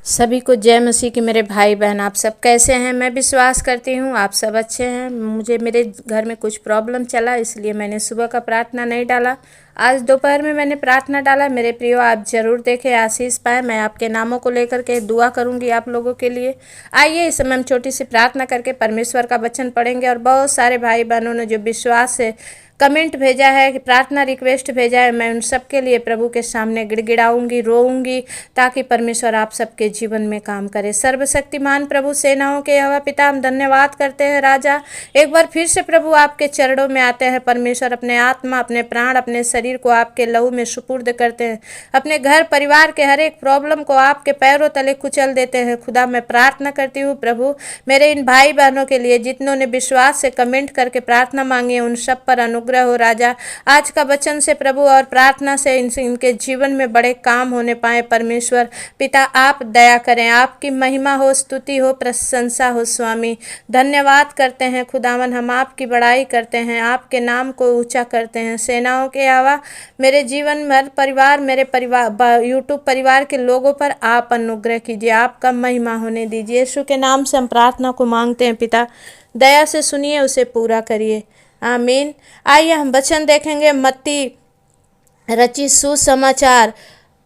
सभी को जय मसीह की। मेरे भाई बहन आप सब कैसे हैं? मैं विश्वास करती हूँ आप सब अच्छे हैं। मुझे मेरे घर में कुछ प्रॉब्लम चला, इसलिए मैंने सुबह का प्रार्थना नहीं डाला। आज दोपहर में मैंने प्रार्थना डाला। मेरे प्रियो, आप ज़रूर देखें, आशीष पाए। मैं आपके नामों को लेकर के दुआ करूँगी आप लोगों के लिए। आइए इस समय हम छोटी सी प्रार्थना करके परमेश्वर का वचन पढ़ेंगे। और बहुत सारे भाई बहनों ने जो विश्वास से कमेंट भेजा है, कि प्रार्थना रिक्वेस्ट भेजा है, मैं उन सब के लिए प्रभु के सामने गिड़गिड़ाऊंगी, रोऊंगी, ताकि परमेश्वर आप सबके जीवन में काम करे। सर्वशक्तिमान प्रभु सेनाओं के यहोवा पिता, हम धन्यवाद करते हैं राजा। एक बार फिर से प्रभु आपके चरणों में आते हैं परमेश्वर। अपने आत्मा, अपने प्राण, अपने शरीर को आपके लहू में सुपुर्द करते हैं। अपने घर परिवार के हर एक प्रॉब्लम को आपके पैरों तले कुचल देते हैं। खुदा, मैं प्रार्थना करती हूँ प्रभु, मेरे इन भाई बहनों के लिए जितनों ने विश्वास से कमेंट करके प्रार्थना मांगी है, उन सब पर अनुग्रह हो राजा। आज का वचन से प्रभु और प्रार्थना से इनके जीवन में बड़े काम होने पाए। परमेश्वर पिता, आप दया करें, आपकी महिमा हो, स्तुति हो, प्रशंसा हो। स्वामी, धन्यवाद करते हैं खुदावन, हम आपकी बड़ाई करते हैं, आपके नाम को ऊंचा करते हैं। सेनाओं के अलावा मेरे जीवन भर परिवार, मेरे परिवार, यूट्यूब परिवार के लोगों पर आप अनुग्रह कीजिए, आपका महिमा होने दीजिए। यीशु के नाम से हम प्रार्थना को मांगते हैं पिता, दया से सुनिए, उसे पूरा करिए, आमीन। आइए हम वचन देखेंगे। मत्ती रचित सुसमाचार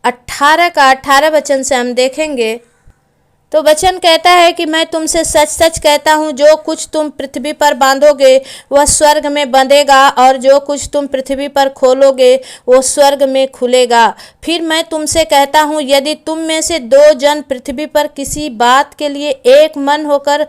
18 का 18 वचन से हम देखेंगे। तो वचन कहता है कि मैं तुमसे सच सच कहता हूँ, जो कुछ तुम पृथ्वी पर बांधोगे वह स्वर्ग में बंधेगा, और जो कुछ तुम पृथ्वी पर खोलोगे वो स्वर्ग में खुलेगा। फिर मैं तुमसे कहता हूँ, यदि तुम में से 2 जन पृथ्वी पर किसी बात के लिए एक मन होकर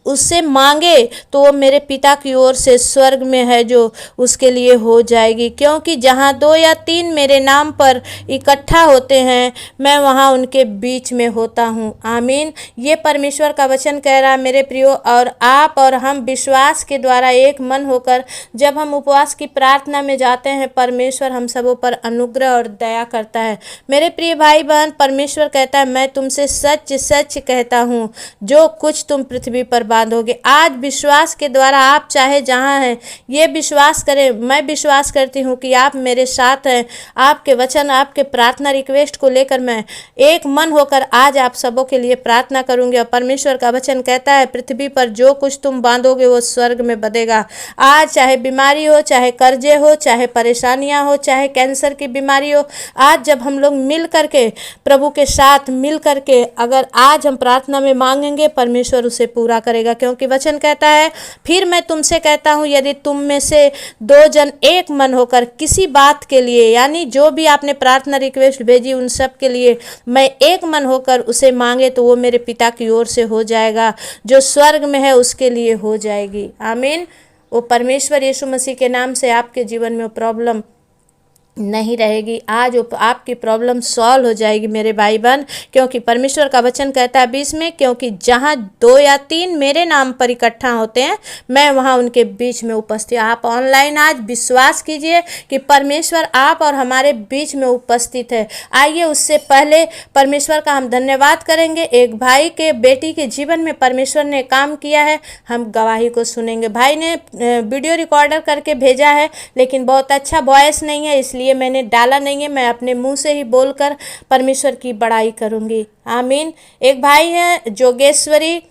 उससे मांगे, तो वो मेरे पिता की ओर से स्वर्ग में है जो उसके लिए हो जाएगी। क्योंकि जहाँ 2 या 3 मेरे नाम पर इकट्ठा होते हैं, मैं वहाँ उनके बीच में होता हूँ। आमीन। ये परमेश्वर का वचन कह रहा है मेरे प्रियो। और आप और हम विश्वास के द्वारा एक मन होकर जब हम उपवास की प्रार्थना में जाते हैं, परमेश्वर हम सबों पर अनुग्रह और दया करता है। मेरे प्रिय भाई बहन, परमेश्वर कहता है मैं तुमसे सच सच कहता हूँ, जो कुछ तुम पृथ्वी पर बांधोगे। आज विश्वास के द्वारा आप चाहे जहाँ हैं, ये विश्वास करें, मैं विश्वास करती हूँ कि आप मेरे साथ हैं। आपके वचन, आपके प्रार्थना रिक्वेस्ट को लेकर मैं एक मन होकर आज आप सबों के लिए प्रार्थना करूंगी। और परमेश्वर का वचन कहता है, पृथ्वी पर जो कुछ तुम बांधोगे वो स्वर्ग में बंधेगा। आज चाहे बीमारी हो, चाहे कर्जे हो, चाहे परेशानियां हो, चाहे कैंसर की बीमारी हो, आज जब हम लोग मिल करके प्रभु के साथ मिल करके अगर आज हम प्रार्थना में मांगेंगे, परमेश्वर उसे पूरा करेगा। क्योंकि वचन कहता है, फिर मैं तुमसे कहता हूँ, यदि तुम में से 2 जन एक मन होकर किसी बात के लिए, यानी जो भी आपने प्रार्थना रिक्वेस्ट भेजी उन सब के लिए मैं एक मन होकर उसे मांगे, तो वो मेरे पिता की ओर से हो जाएगा, जो स्वर्ग में है उसके लिए हो जाएगी। आमीन। वो परमेश्वर यीशु मसीह के नाम से आपके जीवन में प्रॉब्लम नहीं रहेगी। आज आपकी प्रॉब्लम सॉल्व हो जाएगी मेरे भाई बहन। क्योंकि परमेश्वर का वचन कहता है 20 में, क्योंकि जहाँ 2 या 3 मेरे नाम पर इकट्ठा होते हैं, मैं वहाँ उनके बीच में उपस्थित। आप ऑनलाइन आज विश्वास कीजिए कि परमेश्वर आप और हमारे बीच में उपस्थित है। आइए उससे पहले परमेश्वर का हम धन्यवाद करेंगे। एक भाई के बेटी के जीवन में परमेश्वर ने काम किया है, हम गवाही को सुनेंगे। भाई ने वीडियो रिकॉर्डर करके भेजा है, लेकिन बहुत अच्छा वॉइस नहीं है, इसलिए मैंने डाला नहीं है। मैं अपने मुंह से ही बोलकर परमेश्वर की बड़ाई करूंगी। आमीन। एक भाई है जोगेश्वरी,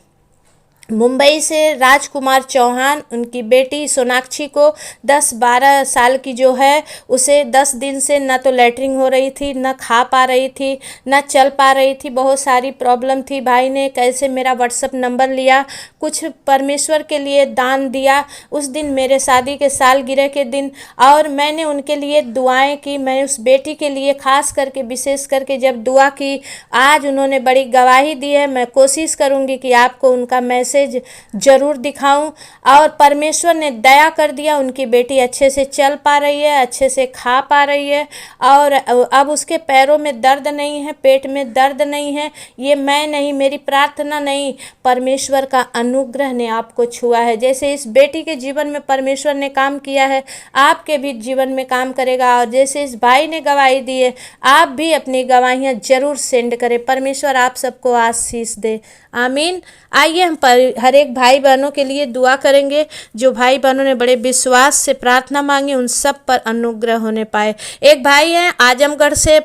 मुंबई से राजकुमार चौहान, उनकी बेटी सोनाक्षी को 10-12 साल की जो है, उसे 10 दिन से न तो लैटरिन हो रही थी, न खा पा रही थी, न चल पा रही थी, बहुत सारी प्रॉब्लम थी। भाई ने कैसे मेरा व्हाट्सएप नंबर लिया, कुछ परमेश्वर के लिए दान दिया उस दिन मेरे शादी के सालगिरह के दिन, और मैंने उनके लिए दुआएं की। मैं उस बेटी के लिए खास करके, विशेष करके जब दुआ की, आज उन्होंने बड़ी गवाही दी है। मैं कोशिश करूँगी कि आपको उनका मैसेज जरूर दिखाऊं। और परमेश्वर ने दया कर दिया, उनकी बेटी अच्छे से चल पा रही है, अच्छे से खा पा रही है, और अब उसके पैरों में दर्द नहीं है, पेट में दर्द नहीं है। ये मैं नहीं, मेरी प्रार्थना नहीं, परमेश्वर का अनुग्रह ने आपको छुआ है। जैसे इस बेटी के जीवन में परमेश्वर ने काम किया है, आपके भी जीवन में काम करेगा। और जैसे इस भाई ने गवाही दी है, आप भी अपनी गवाहियां जरूर सेंड करें। परमेश्वर आप सबको आशीष दे। आमीन। आइए हम हर एक भाई बहनों के लिए दुआ करेंगे। जो भाई बहनों ने बड़े विश्वास से प्रार्थना मांगी, उन सब पर अनुग्रह होने पाए। एक भाई हैं आजमगढ़ से,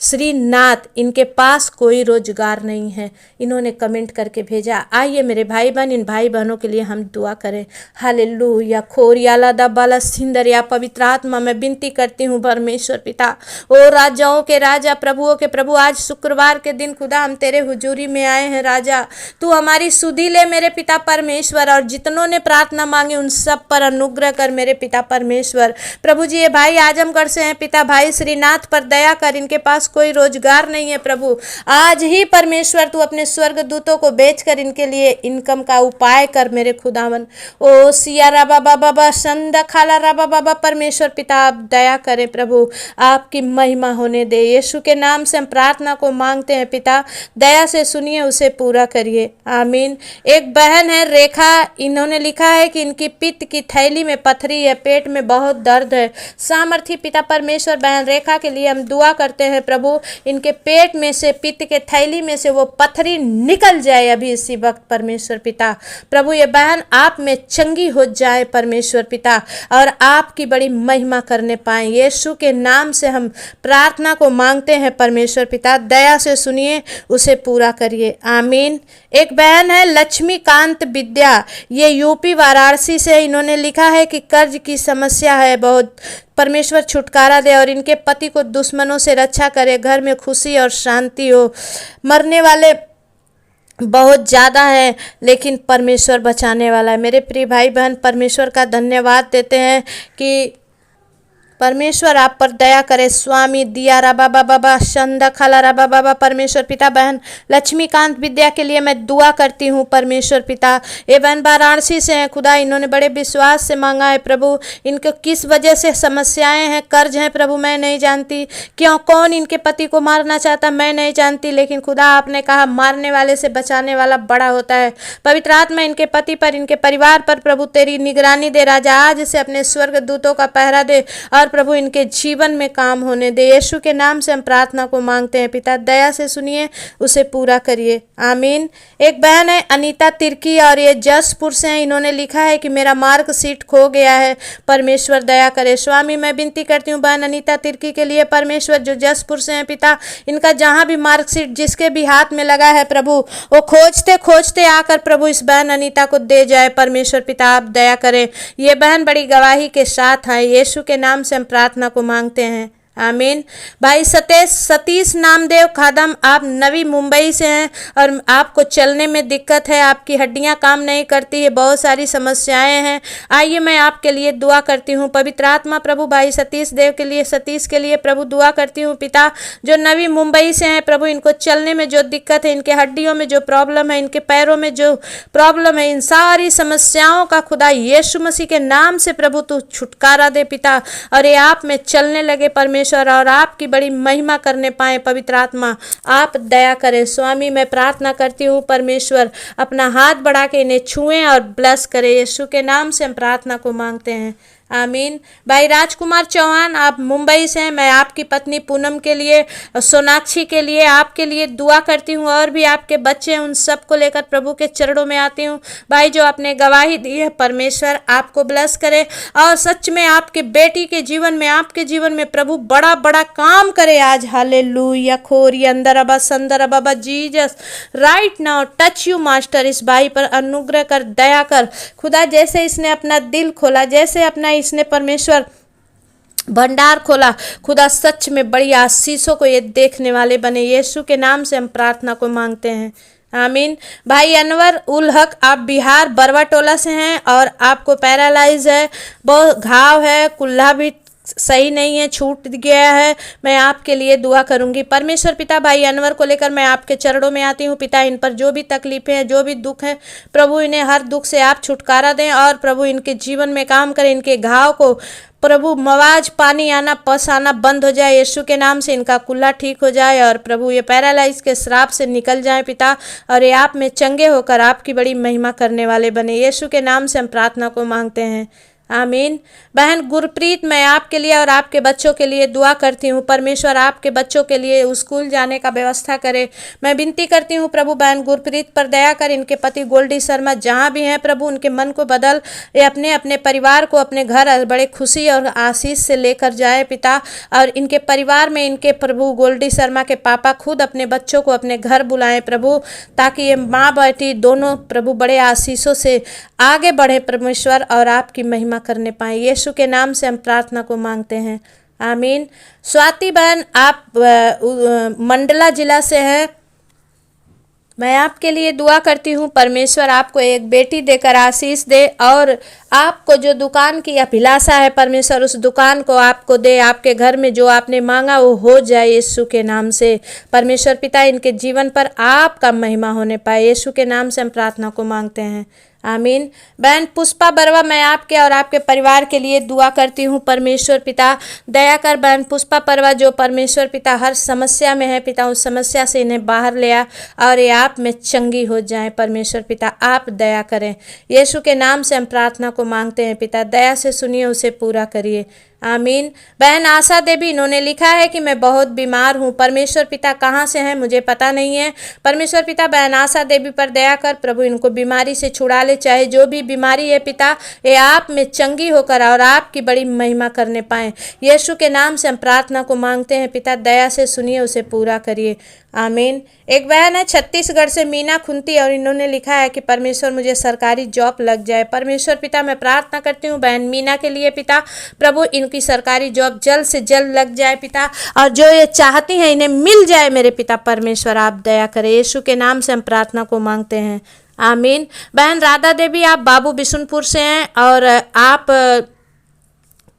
श्रीनाथ, इनके पास कोई रोजगार नहीं है, इन्होंने कमेंट करके भेजा। आइए मेरे भाई बहन, इन भाई बहनों के लिए हम दुआ करें। हालेलुया। खोरियाला दबाला सिंदरिया। पवित्र आत्मा, मैं विनती करती हूँ परमेश्वर पिता, ओ राजाओं के राजा, प्रभुओं के प्रभु, आज शुक्रवार के दिन खुदा हम तेरे हुजूरी में आए हैं राजा। तू हमारी सुधि ले मेरे पिता परमेश्वर, और जितनों ने प्रार्थना मांगी उन सब पर अनुग्रह कर मेरे पिता परमेश्वर। प्रभु जी, ये भाई आजमगढ़ से हैं पिता, भाई श्रीनाथ पर दया कर, इनके पास कोई रोजगार नहीं है प्रभु। आज ही परमेश्वर तू अपने स्वर्ग दूतों को भेजकर इनके लिए इनकम का उपाय कर मेरे खुदावन। ओ सिया राबा बाबा संदा खाला राबा बाबा, परमेश्वर पिता आप दया करें प्रभु, आपकी महिमा होने दे। यीशु के नाम से हम प्रार्थना को मांगते हैं पिता, दया से सुनिए, उसे पूरा करिए, आमीन। एक बहन है रेखा, इन्होंने लिखा है कि इनकी पित्त की थैली में पथरी है, पेट में बहुत दर्द है। सामर्थी पिता परमेश्वर, बहन रेखा के लिए हम दुआ करते हैं प्रभु, इनके पेट में से, पित्त के थैली में से वो पथरी निकल जाए अभी इसी वक्त परमेश्वर पिता। प्रभु ये बहन आप में चंगी हो जाए परमेश्वर पिता, और आपकी बड़ी महिमा करने पाए। यीशु के नाम से हम प्रार्थना को मांगते हैं परमेश्वर पिता, दया से सुनिए, उसे पूरा करिए, आमीन। एक बहन है लक्ष्मीकांत विद्या, ये यूपी वाराणसी से, इन्होंने लिखा है कि कर्ज की समस्या है बहुत, परमेश्वर छुटकारा दे और इनके पति को दुश्मनों से रक्षा करे, घर में खुशी और शांति हो। मरने वाले बहुत ज़्यादा है लेकिन परमेश्वर बचाने वाला है। मेरे प्रिय भाई बहन, परमेश्वर का धन्यवाद देते हैं कि परमेश्वर आप पर दया करे। स्वामी दिया रबा बाबा शंदा खाला रबा बाबा, परमेश्वर पिता बहन लक्ष्मीकांत विद्या के लिए मैं दुआ करती हूँ परमेश्वर पिता। ये बहन वाराणसी से हैं खुदा, इन्होंने बड़े विश्वास से मांगा है प्रभु, इनको किस वजह से समस्याएं हैं, कर्ज हैं प्रभु, मैं नहीं जानती, क्यों कौन इनके पति को मारना चाहता मैं नहीं जानती, लेकिन खुदा आपने कहा मारने वाले से बचाने वाला बड़ा होता है। पवित्र आत्मा इनके पति पर, इनके परिवार पर प्रभु तेरी निगरानी दे राजा, आज से अपने स्वर्ग दूतों का पहरा दे और प्रभु इनके जीवन में काम होने दे। यीशु के नाम से हम प्रार्थना को मांगते हैं पिता, दया से सुनिए, उसे पूरा करिए, आमीन। एक बहन है अनीता तिर्की, और ये जसपुर से हैं, इन्होंने लिखा है कि मेरा मार्क सीट खो गया है, परमेश्वर दया करे। स्वामी मैं विनती करती हूँ बहन अनीता तिर्की के लिए परमेश्वर, जो जसपुर से हैं पिता, इनका जहाँ भी मार्क सीट जिसके भी हाथ में लगा है प्रभु, वो खोजते खोजते आकर प्रभु इस बहन अनीता को दे जाए परमेश्वर पिता, आप दया करें। ये बहन बड़ी गवाही के साथ है, यीशु के नाम से हम प्रार्थना को मांगते हैं, आमीन। भाई सतीश नामदेव खादम, आप नवी मुंबई से हैं और आपको चलने में दिक्कत है, आपकी हड्डियां काम नहीं करती है, बहुत सारी समस्याएं हैं। आइए मैं आपके लिए दुआ करती हूँ। पवित्र आत्मा प्रभु भाई सतीश के लिए प्रभु दुआ करती हूँ पिता, जो नवी मुंबई से हैं प्रभु, इनको चलने में जो दिक्कत है, इनके हड्डियों में जो प्रॉब्लम है, इनके पैरों में जो प्रॉब्लम है, इन सारी समस्याओं का खुदा यीशु मसीह के नाम से प्रभु तू छुटकारा दे पिता, और ये आप में चलने लगे परमेश्वर, और आपकी बड़ी महिमा करने पाए। पवित्र आत्मा आप दया करें। स्वामी मैं प्रार्थना करती हूँ परमेश्वर, अपना हाथ बढ़ा के इन्हें छुएं और ब्लेस करें। यीशु के नाम से हम प्रार्थना को मांगते हैं, आमीन। भाई राजकुमार चौहान, आप मुंबई से हैं, मैं आपकी पत्नी पूनम के लिए, सोनाक्षी के लिए, आपके लिए दुआ करती हूँ, और भी आपके बच्चे हैं उन सब को लेकर प्रभु के चरणों में आती हूँ। भाई जो आपने गवाही दी है परमेश्वर आपको ब्लेस करे, और सच में आपके बेटी के जीवन में, आपके जीवन में प्रभु बड़ा बड़ा काम करे आज। हालेलुया। खोरी अंदर अबा संदर अबा, Jesus right now touch you master, इस भाई पर अनुग्रह कर, दया कर खुदा, जैसे इसने अपना दिल खोला, जैसे अपना इसने परमेश्वर भंडार खोला खुदा, सच में बड़ी आशीषों को ये देखने वाले बने। यीशु के नाम से हम प्रार्थना को मांगते हैं, आमीन। भाई अनवर उल हक, आप बिहार बरवा टोला से हैं और आपको पैरालाइज है, बहुत घाव है, कुल्ला भी सही नहीं है, छूट गया है। मैं आपके लिए दुआ करूंगी परमेश्वर पिता। भाई अनवर को लेकर मैं आपके चरणों में आती हूँ पिता, इन पर जो भी तकलीफें हैं, जो भी दुख है प्रभु, इन्हें हर दुख से आप छुटकारा दें, और प्रभु इनके जीवन में काम करें, इनके घाव को प्रभु मवाज पानी आना, पस आना बंद हो जाए यीशु के नाम से, इनका कुल्ला ठीक हो जाए, और प्रभु ये पैरालाइज के श्राप से निकल जाए पिता, और ये आप में चंगे होकर आपकी बड़ी महिमा करने वाले बने। यीशु के नाम से हम प्रार्थना को मांगते हैं, आमीन। बहन गुरप्रीत, मैं आपके लिए और आपके बच्चों के लिए दुआ करती हूँ। परमेश्वर आपके बच्चों के लिए स्कूल जाने का व्यवस्था करे। मैं विनती करती हूँ प्रभु बहन गुरप्रीत पर दया कर। इनके पति गोल्डी शर्मा जहाँ भी हैं प्रभु, उनके मन को बदल, ये अपने अपने परिवार को अपने घर बड़े खुशी और आशीष से लेकर जाए पिता। और इनके परिवार में इनके प्रभु गोल्डी शर्मा के पापा खुद अपने बच्चों को अपने घर बुलाएं प्रभु, ताकि ये माँ बेटी दोनों प्रभु बड़े आशीषों से आगे बढ़े परमेश्वर और आपकी महिमा करने पाए। यीशु के नाम से हम प्रार्थना को मांगते हैं, आमीन। स्वाति बहन, आप मंडला जिला से हैं। मैं आपके लिए दुआ करती हूँ परमेश्वर आपको एक बेटी देकर आशीष दे, और आपको जो दुकान की अभिलाषा है परमेश्वर उस दुकान को आपको दे। आपके घर में जो आपने मांगा वो हो जाए यीशु के नाम से। परमेश्वर पिता इनके जीवन पर आपका महिमा होने पाए। यीशु के नाम से हम प्रार्थना को मांगते हैं, आमीन। बहन पुष्पा बरवा, मैं आपके और आपके परिवार के लिए दुआ करती हूँ परमेश्वर पिता दया कर। बहन पुष्पा बरवा जो परमेश्वर पिता हर समस्या में है पिता, उस समस्या से इन्हें बाहर ले आ और ये आप में चंगी हो जाए परमेश्वर पिता, आप दया करें। यीशु के नाम से हम प्रार्थना को मांगते हैं पिता, दया से सुनिए, उसे पूरा करिए, आमीन। बहन आशा देवी, इन्होंने लिखा है कि मैं बहुत बीमार हूँ परमेश्वर पिता, कहाँ से हैं मुझे पता नहीं है परमेश्वर पिता। बहन आशा देवी पर दया कर प्रभु, इनको बीमारी से छुड़ा ले, चाहे जो भी बीमारी है पिता ये आप में चंगी होकर और आपकी बड़ी महिमा करने पाए। यीशु के नाम से हम प्रार्थना को मांगते हैं पिता, दया से सुनिए, उसे पूरा करिए, आमीन। एक बहन है छत्तीसगढ़ से मीना खुंती, और इन्होंने लिखा है कि परमेश्वर मुझे सरकारी जॉब लग जाए परमेश्वर पिता। मैं प्रार्थना करती हूँ बहन मीना के लिए पिता, प्रभु इनकी सरकारी जॉब जल्द से जल्द लग जाए पिता, और जो ये चाहती हैं इन्हें मिल जाए मेरे पिता परमेश्वर, आप दया करें। यीशु के नाम से हम प्रार्थना को मांगते हैं, आमीन। बहन राधा देवी, आप बाबू बिशुनपुर से हैं, और आप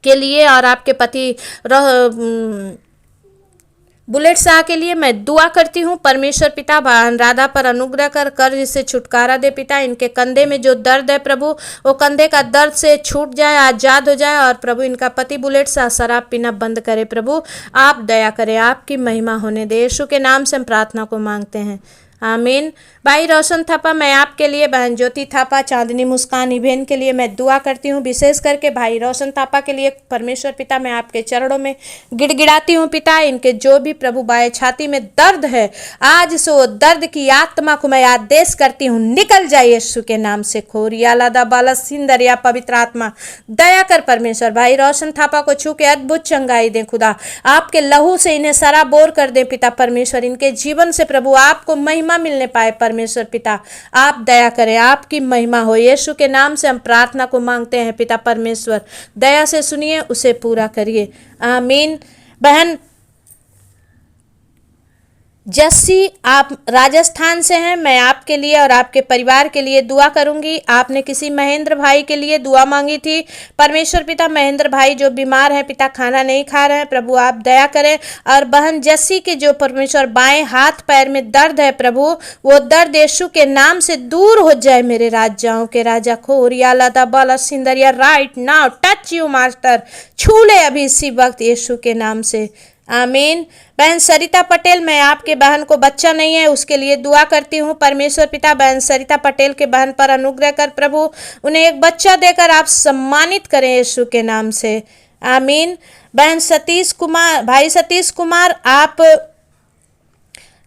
के लिए और आपके पति बुलेट शाह के लिए मैं दुआ करती हूँ परमेश्वर पिता। बहन राधा पर अनुग्रह कर, कर्ज से छुटकारा दे पिता। इनके कंधे में जो दर्द है प्रभु वो कंधे का दर्द से छूट जाए, आज़ाद हो जाए, और प्रभु इनका पति बुलेट शाह शराब पीना बंद करे प्रभु, आप दया करें, आपकी महिमा होने दे। यीशु के नाम से हम प्रार्थना को मांगते हैं, आमीन। भाई रोशन थापा, मैं आपके लिए, बहन ज्योति थापा, चांदनी मुस्कान इवेन के लिए मैं दुआ करती हूँ। विशेष करके भाई रोशन थापा के लिए परमेश्वर पिता मैं आपके चरणों में गिड़गिड़ाती हूँ पिता। इनके जो भी प्रभु बाएं छाती में दर्द है, आज से वो दर्द की आत्मा को मैं आदेश करती हूँ, निकल जाए यीशु के नाम से। खोरिया लादा बाला सिंदरिया, पवित्र आत्मा दया कर परमेश्वर, भाई रोशन थापा को छू के अद्भुत चंगाई दें खुदा। आपके लहू से इन्हें सराबोर कर दें पिता परमेश्वर। इनके जीवन से प्रभु आपको महिमा मिलने पाए परमेश्वर पिता, आप दया करें, आपकी महिमा हो। यीशु के नाम से हम प्रार्थना को मांगते हैं पिता परमेश्वर, दया से सुनिए, उसे पूरा करिए, आमीन। बहन जस्सी, आप राजस्थान से हैं, मैं आपके लिए और आपके परिवार के लिए दुआ करूंगी। आपने किसी महेंद्र भाई के लिए दुआ मांगी थी परमेश्वर पिता। महेंद्र भाई जो बीमार हैं पिता, खाना नहीं खा रहे हैं प्रभु, आप दया करें। और बहन जस्सी के जो परमेश्वर बाएं हाथ पैर में दर्द है प्रभु, वो दर्द यीशु के नाम से दूर हो जाए मेरे राजाओं के राजा। खोरिया लादा बाला सिंदरिया, right now touch you master, छू ले अभी इसी वक्त यीशु के नाम से, आमीन। बहन सरिता पटेल, मैं आपके बहन को बच्चा नहीं है उसके लिए दुआ करती हूँ परमेश्वर पिता। बहन सरिता पटेल के बहन पर अनुग्रह कर प्रभु, उन्हें एक बच्चा देकर आप सम्मानित करें यीशु के नाम से, आमीन। बहन सतीश कुमार, भाई सतीश कुमार, आप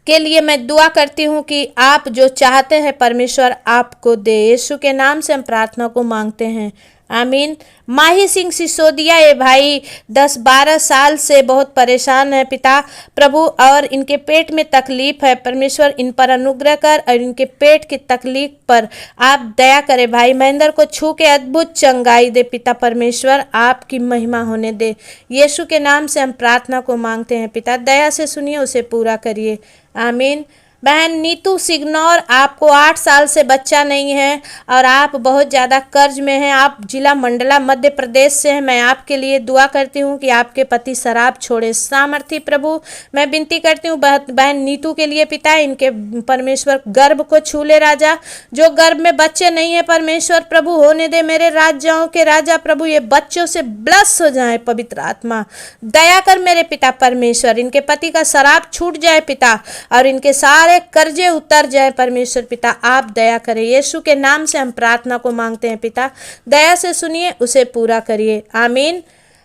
के लिए मैं दुआ करती हूँ कि आप जो चाहते हैं परमेश्वर आपको दे। यीशु के नाम से हम प्रार्थना को मांगते हैं, आमीन। माही सिंह सिसोदिया, ये भाई 10-12 साल से बहुत परेशान है पिता प्रभु, और इनके पेट में तकलीफ है परमेश्वर, इन पर अनुग्रह कर और इनके पेट की तकलीफ पर आप दया करें। भाई महेंद्र को छू के अद्भुत चंगाई दे पिता परमेश्वर, आपकी महिमा होने दे। यीशु के नाम से हम प्रार्थना को मांगते हैं पिता, दया से सुनिए, उसे पूरा करिए, आमीन। बहन नीतू सिग्नौर, आपको 8 साल से बच्चा नहीं है और आप बहुत ज़्यादा कर्ज में हैं। आप जिला मंडला मध्य प्रदेश से हैं। मैं आपके लिए दुआ करती हूँ कि आपके पति शराब छोड़े। सामर्थी प्रभु, मैं विनती करती हूँ बहन नीतू के लिए पिता, इनके परमेश्वर गर्भ को छू ले राजा। जो गर्भ में बच्चे नहीं है परमेश्वर प्रभु, होने दे मेरे राजाओं के राजा प्रभु, ये बच्चों से ब्लस हो जाए पवित्र आत्मा, दया कर मेरे पिता परमेश्वर। इनके पति का शराब छूट जाए पिता, और इनके सारे सारे कर्जे उतर जाए परमेश्वर पिता, आप दया करें। यीशु के नाम से हम प्रार्थना को मांगते हैं पिता, दया से सुनिए, उसे पूरा करिए, आमीन।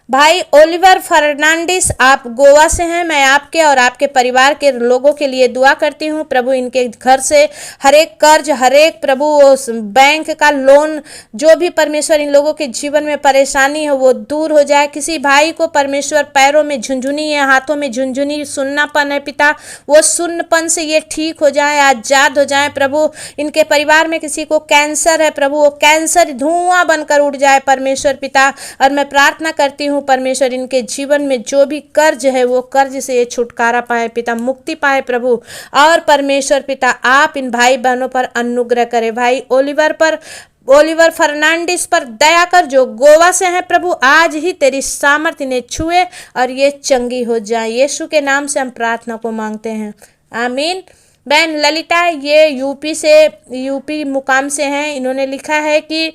भाई ओलिवर फर्नांडिस, आप गोवा से हैं। मैं आपके और आपके परिवार के लोगों के लिए दुआ करती हूँ। प्रभु इनके घर से हर एक कर्ज, हर एक प्रभु बैंक का लोन, जो भी परमेश्वर इन लोगों के जीवन में परेशानी है वो दूर हो जाए। किसी भाई को परमेश्वर पैरों में झुंझुनी है, हाथों में झुंझुनी, सुन्नापन है पिता, वो सुन्नपन से ये ठीक हो जाए, आजाद हो जाए। प्रभु इनके परिवार में किसी को कैंसर है, प्रभु वो कैंसर धुआं बनकर उड़ जाए परमेश्वर पिता। और मैं प्रार्थना करती हूँ परमेश्वर इनके जीवन में जो भी कर्ज है वो कर्ज से ये छुटकारा पाए पिता, मुक्ति पाए प्रभु। और परमेश्वर पिता आप इन भाई बहनों पर अनुग्रह करें। भाई ओलिवर फर्नांडिस पर दया कर, जो गोवा से हैं प्रभु, आज ही तेरी सामर्थ इन्हें छुए और ये चंगी हो जाए। यीशु के नाम से हम प्रार्थना को मांगते हैं, आमीन। बहन ललिता, ये यूपी मुकाम से हैं। इन्होंने लिखा है कि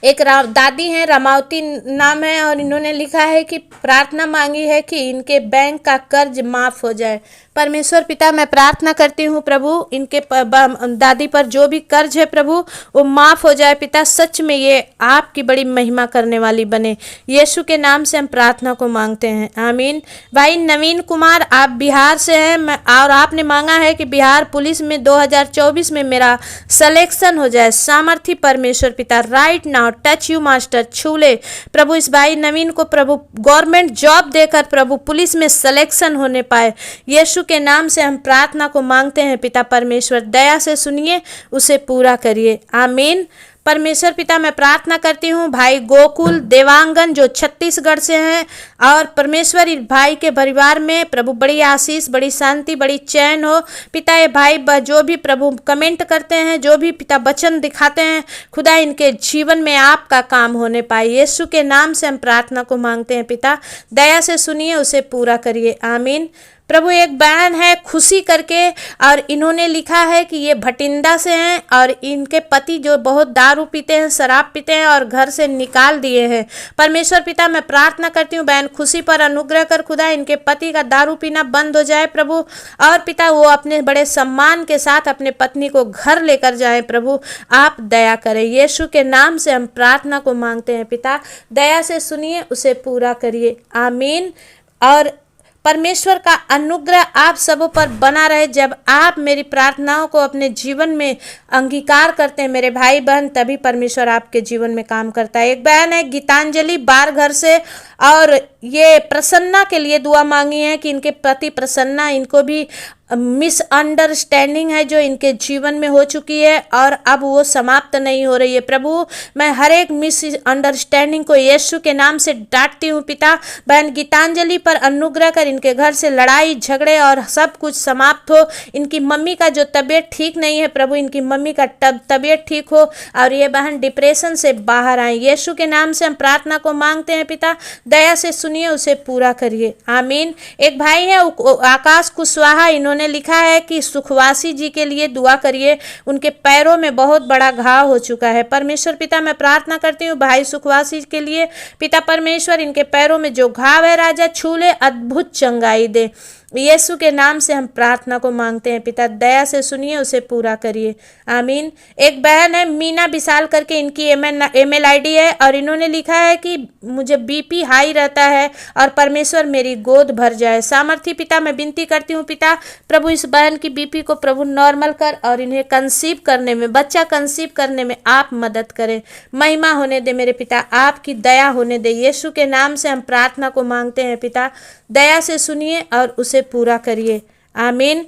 एक दादी हैं, रामावती नाम है, और इन्होंने लिखा है कि प्रार्थना मांगी है कि इनके बैंक का कर्ज माफ़ हो जाए। परमेश्वर पिता मैं प्रार्थना करती हूँ प्रभु, इनके दादी पर जो भी कर्ज है प्रभु वो माफ़ हो जाए पिता। सच में ये आपकी बड़ी महिमा करने वाली बने। यीशु के नाम से हम प्रार्थना को मांगते हैं, आमीन। भाई नवीन कुमार, आप बिहार से हैं और आपने मांगा है कि बिहार पुलिस में 2024 में मेरा सिलेक्शन हो जाए। सामर्थी परमेश्वर पिता right now touch you master, छू ले प्रभु इस भाई नवीन को प्रभु, गवर्नमेंट जॉब देकर प्रभु पुलिस में सिलेक्शन होने पाए। यीशु के नाम से हम प्रार्थना को मांगते हैं पिता परमेश्वर, दया से सुनिए, उसे पूरा करिए, आमीन। परमेश्वर पिता मैं प्रार्थना करती हूँ भाई गोकुल देवांगन जो छत्तीसगढ़ से हैं, और परमेश्वर इस भाई के परिवार में प्रभु बड़ी आशीष, बड़ी शांति, बड़ी चैन हो पिता। ये भाई जो भी प्रभु कमेंट करते हैं, जो भी पिता वचन दिखाते हैं, खुदा इनके जीवन में आपका काम होने पाए। यीशु के नाम से हम प्रार्थना को मांगते हैं पिता, दया से सुनिए, उसे पूरा करिए, आमीन। प्रभु एक बहन है खुशी करके, और इन्होंने लिखा है कि ये भटिंडा से हैं और इनके पति जो बहुत दारू पीते हैं, शराब पीते हैं और घर से निकाल दिए हैं। परमेश्वर पिता मैं प्रार्थना करती हूँ बहन खुशी पर अनुग्रह कर, खुदा इनके पति का दारू पीना बंद हो जाए प्रभु, और पिता वो अपने बड़े सम्मान के साथ अपने पत्नी को घर लेकर जाए प्रभु, आप दया करें। यीशु के नाम से हम प्रार्थना को मांगते हैं पिता, दया से सुनिए, उसे पूरा करिए, आमीन। और परमेश्वर का अनुग्रह आप सबों पर बना रहे। जब आप मेरी प्रार्थनाओं को अपने जीवन में अंगीकार करते हैं मेरे भाई बहन, तभी परमेश्वर आपके जीवन में काम करता है। एक बहन है गीतांजलि बारघर से, और ये प्रसन्ना के लिए दुआ मांगी है कि इनके प्रति प्रसन्ना, इनको भी मिसअंडरस्टैंडिंग है जो इनके जीवन में हो चुकी है और अब वो समाप्त नहीं हो रही है। प्रभु मैं हर एक मिसअंडरस्टैंडिंग को यीशु के नाम से डांटती हूँ पिता। बहन गीतांजलि पर अनुग्रह कर, इनके घर से लड़ाई झगड़े और सब कुछ समाप्त हो। इनकी मम्मी का जो तबीयत ठीक नहीं है प्रभु, इनकी मम्मी का तबीयत ठीक हो और ये बहन डिप्रेशन से बाहर आए। यीशु के नाम से हम प्रार्थना को मांगते हैं पिता, दया से सुनिए, उसे पूरा करिए, आमीन। एक भाई है आकाश कुशवाहा, इन्होंने लिखा है कि सुखवासी जी के लिए दुआ करिए, उनके पैरों में बहुत बड़ा घाव हो चुका है। परमेश्वर पिता मैं प्रार्थना करती हूँ भाई सुखवासी के लिए, पिता परमेश्वर इनके पैरों में जो घाव है राजा छू ले, अद्भुत चंगाई दे। यीशु के नाम से हम प्रार्थना को मांगते हैं पिता, दया से सुनिए, उसे पूरा करिए, आमीन। एक बहन है मीना विशाल करके, इनकी email ID है और इन्होंने लिखा है कि मुझे BP हाई रहता है और परमेश्वर मेरी गोद भर जाए। सामर्थी पिता मैं विनती करती हूँ पिता, प्रभु इस बहन की BP को प्रभु नॉर्मल कर और इन्हें कंसीव करने में, बच्चा कंसीव करने में आप मदद करें। महिमा होने दे मेरे पिता, आपकी दया होने दे। यीशु के नाम से हम प्रार्थना को मांगते हैं पिता, दया से सुनिए और उसे पूरा करिए, आमीन।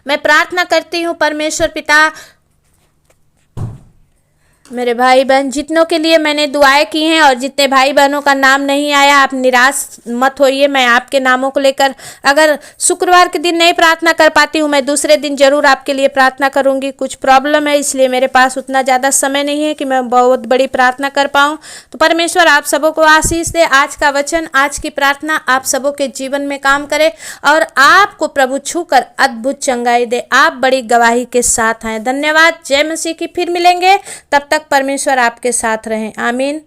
मैं प्रार्थना करती हूँ परमेश्वर पिता, मेरे भाई बहन जितनों के लिए मैंने दुआएं की हैं और जितने भाई बहनों का नाम नहीं आया, आप निराश मत होइए। मैं आपके नामों को लेकर अगर शुक्रवार के दिन नहीं प्रार्थना कर पाती हूँ, मैं दूसरे दिन जरूर आपके लिए प्रार्थना करूँगी। कुछ प्रॉब्लम है इसलिए मेरे पास उतना ज़्यादा समय नहीं है कि मैं बहुत बड़ी प्रार्थना कर पाऊँ। तो परमेश्वर आप सबों को आशीष दे। आज का वचन, आज की प्रार्थना आप सबों के जीवन में काम करे और आपको प्रभु छूकर अद्भुत चंगाई दे। आप बड़ी गवाही के साथ हैं। धन्यवाद। जय मसीह की। फिर मिलेंगे, तब तक परमेश्वर आपके साथ रहें, आमीन।